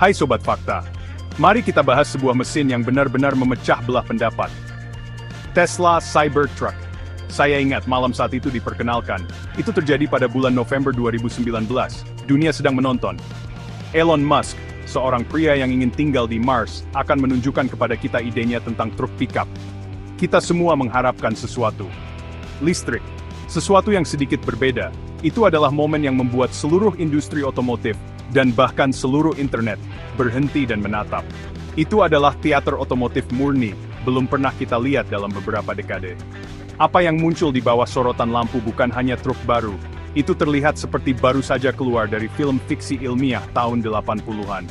Hai Sobat Fakta, mari kita bahas sebuah mesin yang benar-benar memecah belah pendapat. Tesla Cybertruck. Saya ingat malam saat itu diperkenalkan. Itu terjadi pada bulan November 2019. Dunia sedang menonton. Elon Musk, seorang pria yang ingin tinggal di Mars, akan menunjukkan kepada kita idenya tentang truk pickup. Kita semua mengharapkan sesuatu. Listrik. Sesuatu yang sedikit berbeda. Itu adalah momen yang membuat seluruh industri otomotif dan bahkan seluruh internet berhenti dan menatap. Itu adalah teater otomotif murni, belum pernah kita lihat dalam beberapa dekade. Apa yang muncul di bawah sorotan lampu bukan hanya truk baru, itu terlihat seperti baru saja keluar dari film fiksi ilmiah tahun 80-an.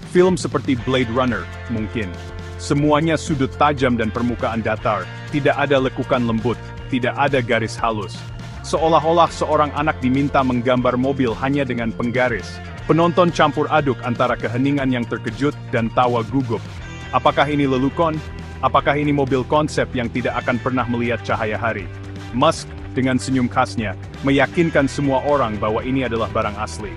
Film seperti Blade Runner, mungkin. Semuanya sudut tajam dan permukaan datar, tidak ada lekukan lembut, tidak ada garis halus. Seolah-olah seorang anak diminta menggambar mobil hanya dengan penggaris. Penonton campur aduk antara keheningan yang terkejut dan tawa gugup. Apakah ini lelukon? Apakah ini mobil konsep yang tidak akan pernah melihat cahaya hari? Musk, dengan senyum khasnya, meyakinkan semua orang bahwa ini adalah barang asli.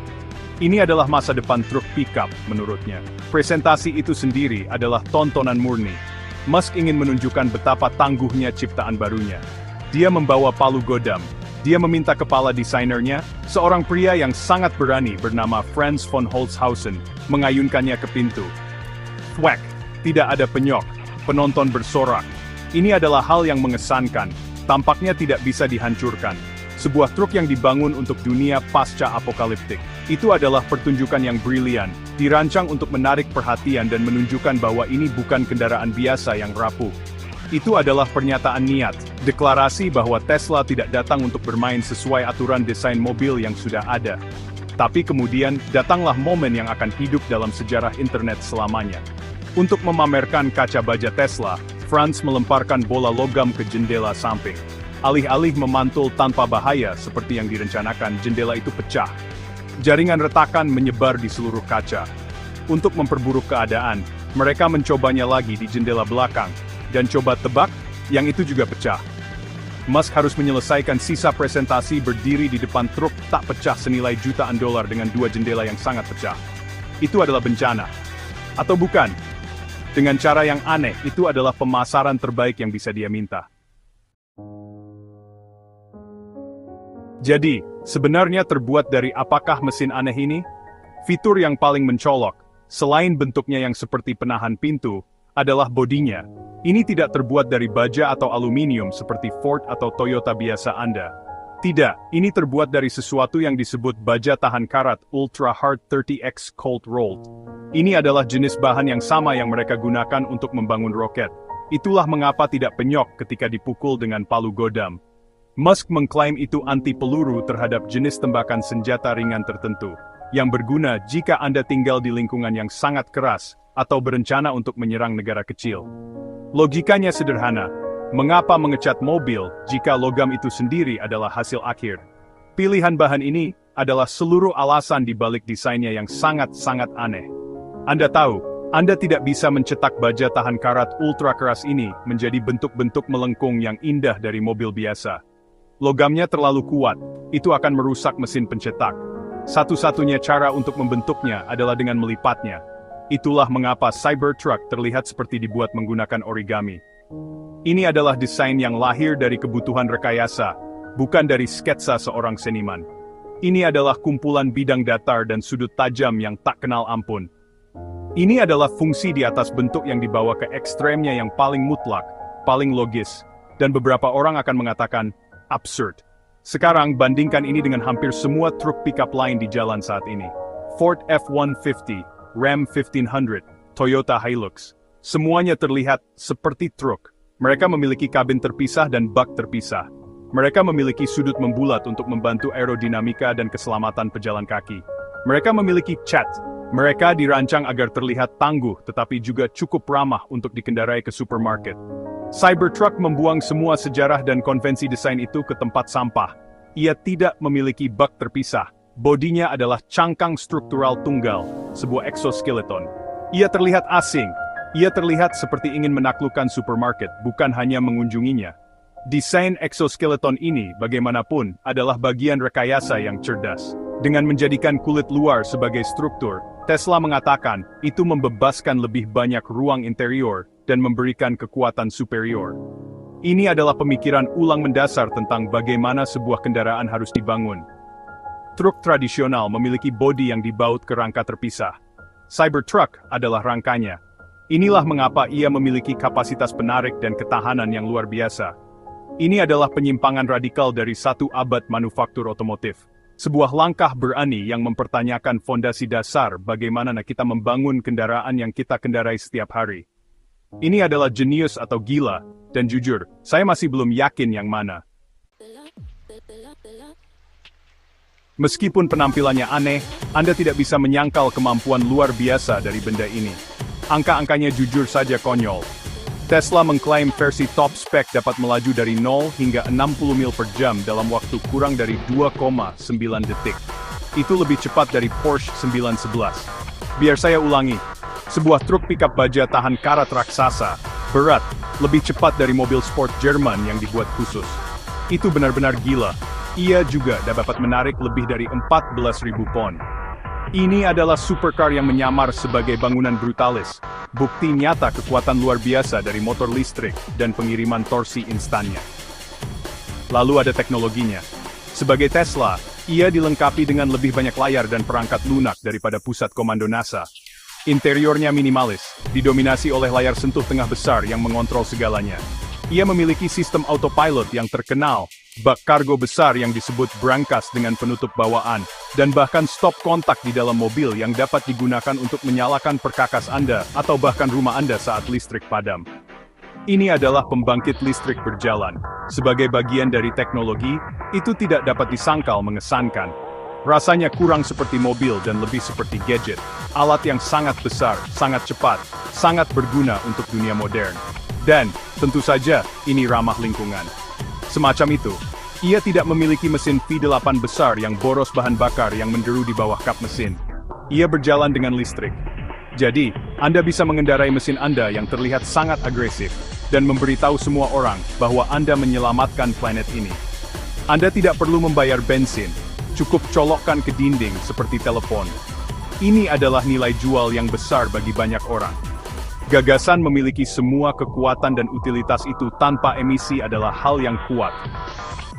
Ini adalah masa depan truk pickup, menurutnya. Presentasi itu sendiri adalah tontonan murni. Musk ingin menunjukkan betapa tangguhnya ciptaan barunya. Dia membawa palu godam. Dia meminta kepala desainernya, seorang pria yang sangat berani bernama Franz von Holzhausen, mengayunkannya ke pintu. Thwack, tidak ada penyok, penonton bersorak. Ini adalah hal yang mengesankan, tampaknya tidak bisa dihancurkan. Sebuah truk yang dibangun untuk dunia pasca apokaliptik. Itu adalah pertunjukan yang brilian, dirancang untuk menarik perhatian dan menunjukkan bahwa ini bukan kendaraan biasa yang rapuh. Itu adalah pernyataan niat, deklarasi bahwa Tesla tidak datang untuk bermain sesuai aturan desain mobil yang sudah ada. Tapi kemudian, datanglah momen yang akan hidup dalam sejarah internet selamanya. Untuk memamerkan kaca baja Tesla, Franz melemparkan bola logam ke jendela samping. Alih-alih memantul tanpa bahaya seperti yang direncanakan, jendela itu pecah. Jaringan retakan menyebar di seluruh kaca. Untuk memperburuk keadaan, mereka mencobanya lagi di jendela belakang. Dan coba tebak, yang itu juga pecah. Musk harus menyelesaikan sisa presentasi berdiri di depan truk tak pecah senilai jutaan dolar dengan dua jendela yang sangat pecah. Itu adalah bencana. Atau bukan? Dengan cara yang aneh, itu adalah pemasaran terbaik yang bisa dia minta. Jadi, sebenarnya terbuat dari apakah mesin aneh ini? Fitur yang paling mencolok, selain bentuknya yang seperti penahan pintu, adalah bodinya. Ini tidak terbuat dari baja atau aluminium seperti Ford atau Toyota biasa Anda. Tidak, ini terbuat dari sesuatu yang disebut baja tahan karat Ultra Hard 30X Cold Rolled. Ini adalah jenis bahan yang sama yang mereka gunakan untuk membangun roket. Itulah mengapa tidak penyok ketika dipukul dengan palu godam. Musk mengklaim itu anti peluru terhadap jenis tembakan senjata ringan tertentu, yang berguna jika Anda tinggal di lingkungan yang sangat keras, atau berencana untuk menyerang negara kecil. Logikanya sederhana, mengapa mengecat mobil jika logam itu sendiri adalah hasil akhir? Pilihan bahan ini adalah seluruh alasan di balik desainnya yang sangat-sangat aneh. Anda tahu, Anda tidak bisa mencetak baja tahan karat ultra keras ini menjadi bentuk-bentuk melengkung yang indah dari mobil biasa. Logamnya terlalu kuat, itu akan merusak mesin pencetak. Satu-satunya cara untuk membentuknya adalah dengan melipatnya. Itulah mengapa Cybertruck terlihat seperti dibuat menggunakan origami. Ini adalah desain yang lahir dari kebutuhan rekayasa, bukan dari sketsa seorang seniman. Ini adalah kumpulan bidang datar dan sudut tajam yang tak kenal ampun. Ini adalah fungsi di atas bentuk yang dibawa ke ekstremnya yang paling mutlak, paling logis, dan beberapa orang akan mengatakan, absurd. Sekarang bandingkan ini dengan hampir semua truk pickup lain di jalan saat ini. Ford F-150, Ram 1500, Toyota Hilux. Semuanya terlihat seperti truk. Mereka memiliki kabin terpisah dan bak terpisah. Mereka memiliki sudut membulat untuk membantu aerodinamika dan keselamatan pejalan kaki. Mereka memiliki cat. Mereka dirancang agar terlihat tangguh tetapi juga cukup ramah untuk dikendarai ke supermarket. Cybertruck membuang semua sejarah dan konvensi desain itu ke tempat sampah. Ia tidak memiliki bak terpisah. Bodinya adalah cangkang struktural tunggal, sebuah exoskeleton. Ia terlihat asing. Ia terlihat seperti ingin menaklukkan supermarket, bukan hanya mengunjunginya. Desain exoskeleton ini, bagaimanapun, adalah bagian rekayasa yang cerdas. Dengan menjadikan kulit luar sebagai struktur, Tesla mengatakan, itu membebaskan lebih banyak ruang interior dan memberikan kekuatan superior. Ini adalah pemikiran ulang mendasar tentang bagaimana sebuah kendaraan harus dibangun. Truk tradisional memiliki bodi yang dibaut ke rangka terpisah. Cybertruck adalah rangkanya. Inilah mengapa ia memiliki kapasitas penarik dan ketahanan yang luar biasa. Ini adalah penyimpangan radikal dari satu abad manufaktur otomotif. Sebuah langkah berani yang mempertanyakan fondasi dasar bagaimana kita membangun kendaraan yang kita kendarai setiap hari. Ini adalah jenius atau gila, dan jujur, saya masih belum yakin yang mana. Meskipun penampilannya aneh, Anda tidak bisa menyangkal kemampuan luar biasa dari benda ini. Angka-angkanya jujur saja konyol. Tesla mengklaim versi top spec dapat melaju dari 0 hingga 60 mil per jam dalam waktu kurang dari 2,9 detik. Itu lebih cepat dari Porsche 911. Biar saya ulangi, sebuah truk pickup baja tahan karat raksasa, berat, lebih cepat dari mobil sport Jerman yang dibuat khusus. Itu benar-benar gila. Ia juga dapat menarik lebih dari 14.000 pon. Ini adalah supercar yang menyamar sebagai bangunan brutalis, bukti nyata kekuatan luar biasa dari motor listrik dan pengiriman torsi instannya. Lalu ada teknologinya. Sebagai Tesla, ia dilengkapi dengan lebih banyak layar dan perangkat lunak daripada pusat komando NASA. Interiornya minimalis, didominasi oleh layar sentuh tengah besar yang mengontrol segalanya. Ia memiliki sistem autopilot yang terkenal, bak kargo besar yang disebut brankas dengan penutup bawaan, dan bahkan stop kontak di dalam mobil yang dapat digunakan untuk menyalakan perkakas Anda atau bahkan rumah Anda saat listrik padam. Ini adalah pembangkit listrik berjalan. Sebagai bagian dari teknologi, itu tidak dapat disangkal mengesankan. Rasanya kurang seperti mobil dan lebih seperti gadget, alat yang sangat besar, sangat cepat, sangat berguna untuk dunia modern. Dan, tentu saja, ini ramah lingkungan. Semacam itu, ia tidak memiliki mesin V8 besar yang boros bahan bakar yang menderu di bawah kap mesin. Ia berjalan dengan listrik. Jadi, Anda bisa mengendarai mesin Anda yang terlihat sangat agresif, dan memberitahu semua orang bahwa Anda menyelamatkan planet ini. Anda tidak perlu membayar bensin, cukup colokkan ke dinding seperti telepon. Ini adalah nilai jual yang besar bagi banyak orang. Gagasan memiliki semua kekuatan dan utilitas itu tanpa emisi adalah hal yang kuat.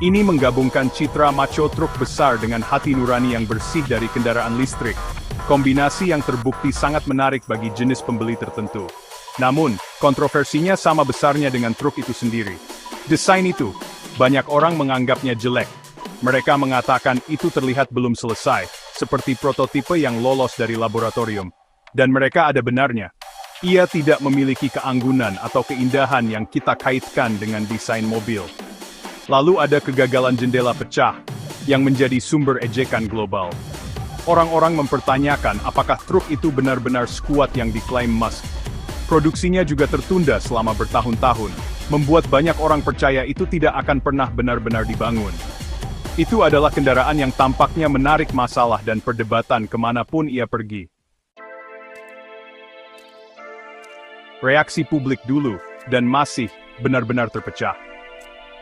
Ini menggabungkan citra macho truk besar dengan hati nurani yang bersih dari kendaraan listrik. Kombinasi yang terbukti sangat menarik bagi jenis pembeli tertentu. Namun, kontroversinya sama besarnya dengan truk itu sendiri. Desain itu, banyak orang menganggapnya jelek. Mereka mengatakan itu terlihat belum selesai, seperti prototipe yang lolos dari laboratorium. Dan mereka ada benarnya. Ia tidak memiliki keanggunan atau keindahan yang kita kaitkan dengan desain mobil. Lalu ada kegagalan jendela pecah, yang menjadi sumber ejekan global. Orang-orang mempertanyakan apakah truk itu benar-benar sekuat yang diklaim Musk. Produksinya juga tertunda selama bertahun-tahun, membuat banyak orang percaya itu tidak akan pernah benar-benar dibangun. Itu adalah kendaraan yang tampaknya menarik masalah dan perdebatan kemanapun ia pergi. Reaksi publik dulu, dan masih, benar-benar terpecah.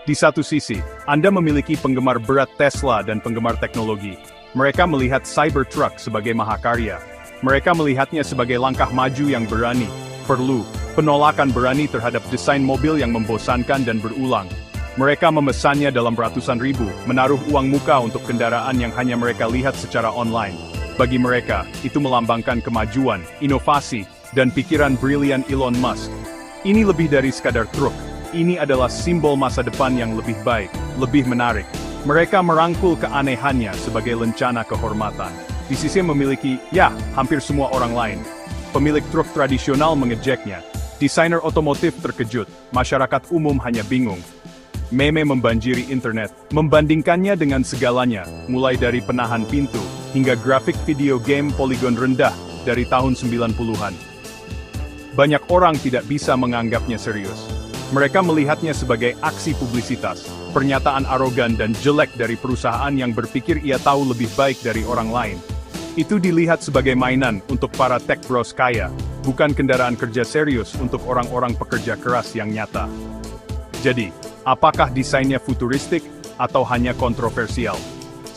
Di satu sisi, Anda memiliki penggemar berat Tesla dan penggemar teknologi. Mereka melihat Cybertruck sebagai mahakarya. Mereka melihatnya sebagai langkah maju yang berani, perlu, penolakan berani terhadap desain mobil yang membosankan dan berulang. Mereka memesannya dalam ratusan ribu, menaruh uang muka untuk kendaraan yang hanya mereka lihat secara online. Bagi mereka, itu melambangkan kemajuan, inovasi, dan pikiran brilian Elon Musk. Ini lebih dari sekadar truk. Ini adalah simbol masa depan yang lebih baik, lebih menarik. Mereka merangkul keanehannya sebagai lencana kehormatan. Di sisi memiliki, hampir semua orang lain. Pemilik truk tradisional mengejeknya. Desainer otomotif terkejut. Masyarakat umum hanya bingung. Meme membanjiri internet, membandingkannya dengan segalanya, mulai dari penahan pintu, hingga grafik video game poligon rendah dari tahun 90-an. Banyak orang tidak bisa menganggapnya serius. Mereka melihatnya sebagai aksi publisitas, pernyataan arogan dan jelek dari perusahaan yang berpikir ia tahu lebih baik dari orang lain. Itu dilihat sebagai mainan untuk para tech bros kaya, bukan kendaraan kerja serius untuk orang-orang pekerja keras yang nyata. Jadi, apakah desainnya futuristik atau hanya kontroversial?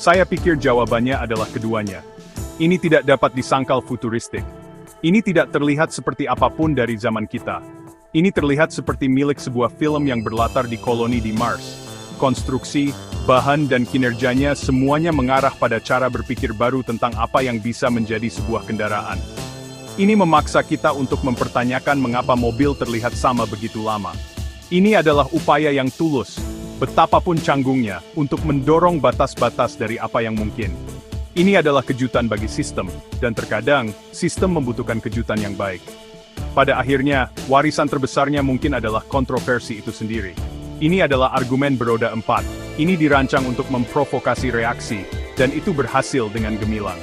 Saya pikir jawabannya adalah keduanya. Ini tidak dapat disangkal futuristik. Ini tidak terlihat seperti apapun dari zaman kita. Ini terlihat seperti milik sebuah film yang berlatar di koloni di Mars. Konstruksi, bahan dan kinerjanya semuanya mengarah pada cara berpikir baru tentang apa yang bisa menjadi sebuah kendaraan. Ini memaksa kita untuk mempertanyakan mengapa mobil terlihat sama begitu lama. Ini adalah upaya yang tulus, betapapun canggungnya, untuk mendorong batas-batas dari apa yang mungkin. Ini adalah kejutan bagi sistem, dan terkadang, sistem membutuhkan kejutan yang baik. Pada akhirnya, warisan terbesarnya mungkin adalah kontroversi itu sendiri. Ini adalah argumen beroda 4. Ini dirancang untuk memprovokasi reaksi, dan itu berhasil dengan gemilang.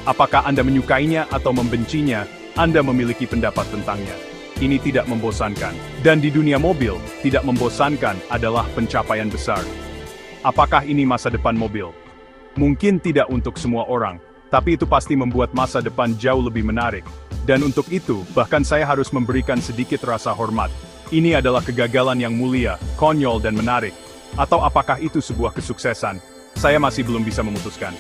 Apakah Anda menyukainya atau membencinya, Anda memiliki pendapat tentangnya. Ini tidak membosankan. Dan di dunia mobil, tidak membosankan adalah pencapaian besar. Apakah ini masa depan mobil? Mungkin tidak untuk semua orang, tapi itu pasti membuat masa depan jauh lebih menarik. Dan untuk itu, bahkan saya harus memberikan sedikit rasa hormat. Ini adalah kegagalan yang mulia, konyol dan menarik. Atau apakah itu sebuah kesuksesan? Saya masih belum bisa memutuskan.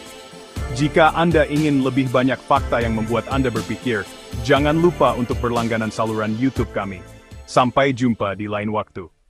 Jika Anda ingin lebih banyak fakta yang membuat Anda berpikir, jangan lupa untuk berlangganan saluran YouTube kami. Sampai jumpa di lain waktu.